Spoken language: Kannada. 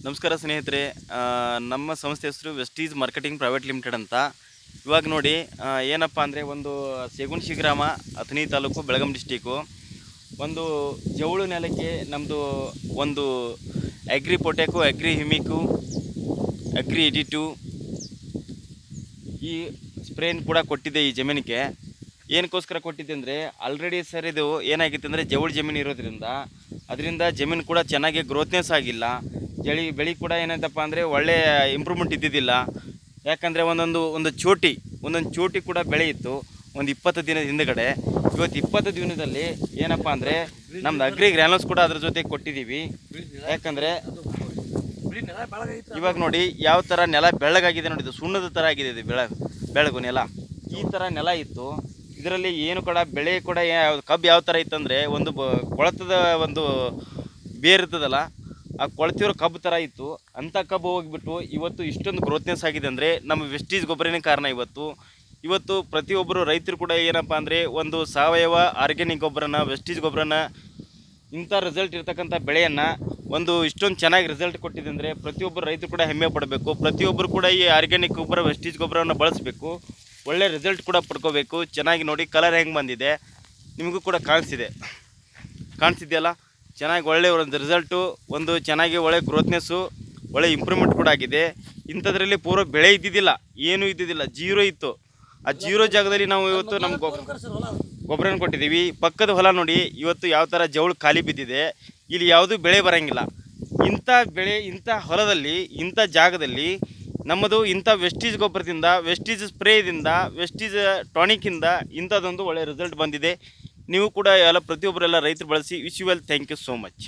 ನಮಸ್ಕಾರ ಸ್ನೇಹಿತರೆ. ನಮ್ಮ ಸಂಸ್ಥೆ ಹೆಸರು ವೆಸ್ಟೀಸ್ ಮಾರ್ಕೆಟಿಂಗ್ ಪ್ರೈವೇಟ್ ಲಿಮಿಟೆಡ್ ಅಂತ. ಇವಾಗ ನೋಡಿ ಏನಪ್ಪ ಅಂದರೆ ಒಂದು ಸೇಗುಣಶಿ ಗ್ರಾಮ, ಅಥಣಿ ತಾಲೂಕು, ಬೆಳಗಾಂ ಡಿಸ್ಟಿಕ್ಕು. ಒಂದು ಜವಳು ನೆಲಕ್ಕೆ ನಮ್ಮದು ಒಂದು ಅಗ್ರಿ ಪೊಟ್ಯಾಕೋ, ಅಗ್ರಿ ಹಿಮಿಕು, ಅಗ್ರಿ ಎಡಿಟು ಈ ಸ್ಪ್ರೇನ್ ಕೂಡ ಕೊಟ್ಟಿದ್ದೆ ಈ ಜಮೀನಿಗೆ. ಏನಕ್ಕೋಸ್ಕರ ಕೊಟ್ಟಿದ್ದೆ ಅಂದರೆ ಆಲ್ರೆಡಿ ಸರ್ ಇದು ಏನಾಗಿತ್ತು ಅಂದರೆ ಜವಳು ಜಮೀನು ಇರೋದ್ರಿಂದ ಅದರಿಂದ ಜಮೀನು ಕೂಡ ಚೆನ್ನಾಗಿ ಗ್ರೋತ್ನೆಸ್ ಆಗಿಲ್ಲ. ಬೆಳೆ ಕೂಡ ಏನಾಯ್ತಪ್ಪ ಅಂದರೆ ಒಳ್ಳೆಯ ಇಂಪ್ರೂವ್ಮೆಂಟ್ ಇದ್ದಿದ್ದಿಲ್ಲ. ಯಾಕಂದರೆ ಒಂದೊಂದು ಚೋಟಿ ಕೂಡ ಬೆಳೆ ಇತ್ತು ಒಂದು 20 ದಿನದ ಹಿಂದುಗಡೆ. ಇವತ್ತು 20 ದಿನದಲ್ಲಿ ಏನಪ್ಪ ಅಂದರೆ ನಮ್ದು ಅಗ್ರಿ ಗ್ರ್ಯಾನಲ್ಸ್ ಕೂಡ ಅದ್ರ ಜೊತೆ ಕೊಟ್ಟಿದ್ದೀವಿ. ಯಾಕಂದರೆ ಇವಾಗ ನೋಡಿ ಯಾವ ಥರ ನೆಲ ಬೆಳ್ಳಗಾಗಿದೆ ನೋಡಿ, ಇದು ಸುಣ್ಣದ ಥರ ಆಗಿದೆ. ಇದು ಬೆಳಗು ನೆಲ ಈ ಥರ ನೆಲ ಇತ್ತು. ಇದರಲ್ಲಿ ಏನು ಕೂಡ ಬೆಳೆ ಕೂಡ ಕಬ್ಬು ಯಾವ ಥರ ಇತ್ತಂದರೆ ಒಂದು ಕೊಳತದ ಒಂದು ಬೇರಿರ್ತದಲ್ಲ, ಆ ಕೊಳತಿರೋ ಕಬ್ಬು ಥರ ಇತ್ತು. ಅಂಥ ಕಬ್ಬು ಹೋಗಿಬಿಟ್ಟು ಇವತ್ತು ಇಷ್ಟೊಂದು ಗ್ರೋತ್ನೆಸ್ ಆಗಿದೆ ಅಂದರೆ ನಮ್ಮ ವೆಸ್ಟೀಸ್ ಗೊಬ್ಬರನೇ ಕಾರಣ. ಇವತ್ತು ಪ್ರತಿಯೊಬ್ಬರು ರೈತರು ಕೂಡ ಏನಪ್ಪ ಅಂದರೆ ಒಂದು ಸಾವಯವ ಆರ್ಗ್ಯಾನಿಕ್ ಗೊಬ್ಬರನ, ವೆಸ್ಟೀಸ್ ಗೊಬ್ಬರನ, ಇಂಥ ರಿಸಲ್ಟ್ ಇರ್ತಕ್ಕಂಥ ಬೆಳೆಯನ್ನು ಒಂದು ಇಷ್ಟೊಂದು ಚೆನ್ನಾಗಿ ರಿಸಲ್ಟ್ ಕೊಟ್ಟಿದೆ ಅಂದರೆ ಪ್ರತಿಯೊಬ್ಬರು ರೈತರು ಕೂಡ ಹೆಮ್ಮೆ ಪಡಬೇಕು. ಪ್ರತಿಯೊಬ್ಬರು ಕೂಡ ಈ ಆರ್ಗ್ಯಾನಿಕ್ ಗೊಬ್ಬರ, ವೆಸ್ಟೀಸ್ ಗೊಬ್ಬರವನ್ನು ಬಳಸಬೇಕು. ಒಳ್ಳೆ ರಿಸಲ್ಟ್ ಕೂಡ ಪಡ್ಕೋಬೇಕು. ಚೆನ್ನಾಗಿ ನೋಡಿ ಕಲರ್ ಹೆಂಗೆ ಬಂದಿದೆ ನಿಮಗೂ ಕೂಡ ಕಾಣಿಸಿದೆಯಲ್ಲ. ಚೆನ್ನಾಗಿ ಒಳ್ಳೆಯ ಒಂದು ರಿಸಲ್ಟು, ಒಂದು ಚೆನ್ನಾಗಿ ಒಳ್ಳೆ ಗ್ರೋತ್ನೆಸ್ಸು, ಒಳ್ಳೆ ಇಂಪ್ರೂವ್ಮೆಂಟ್ ಕೂಡ ಆಗಿದೆ. ಇಂಥದ್ರಲ್ಲಿ ಪೂರ್ವ ಬೆಳೆ ಇದ್ದಿದ್ದಿಲ್ಲ, ಏನೂ ಇದ್ದಿದ್ದಿಲ್ಲ, ಜೀರೋ ಇತ್ತು. ಆ ಜೀರೋ ಜಾಗದಲ್ಲಿ ನಾವು ಇವತ್ತು ನಮ್ಮ ಗೊಬ್ಬರನ ಕೊಟ್ಟಿದ್ದೀವಿ. ಪಕ್ಕದ ಹೊಲ ನೋಡಿ ಇವತ್ತು ಯಾವ ಥರ ಜವಳು ಖಾಲಿ ಬಿದ್ದಿದೆ. ಇಲ್ಲಿ ಯಾವುದೂ ಬೆಳೆ ಬರೋಂಗಿಲ್ಲ. ಇಂಥ ಹೊಲದಲ್ಲಿ, ಇಂಥ ಜಾಗದಲ್ಲಿ ನಮ್ಮದು ಇಂಥ ವೆಸ್ಟೀಸ್ ಗೊಬ್ಬರದಿಂದ, ವೆಸ್ಟೀಸ್ ಸ್ಪ್ರೇದಿಂದ, ವೆಸ್ಟೀಸ್ ಟಾನಿಕ್ಕಿಂದ ಇಂಥದ್ದೊಂದು ಒಳ್ಳೆಯ ರಿಸಲ್ಟ್ ಬಂದಿದೆ. ನೀವು ಕೂಡ ಪ್ರತಿಯೊಬ್ಬರೆಲ್ಲ ರೈತರು ಬಳಸಿ. Wish you well. Thank you so much.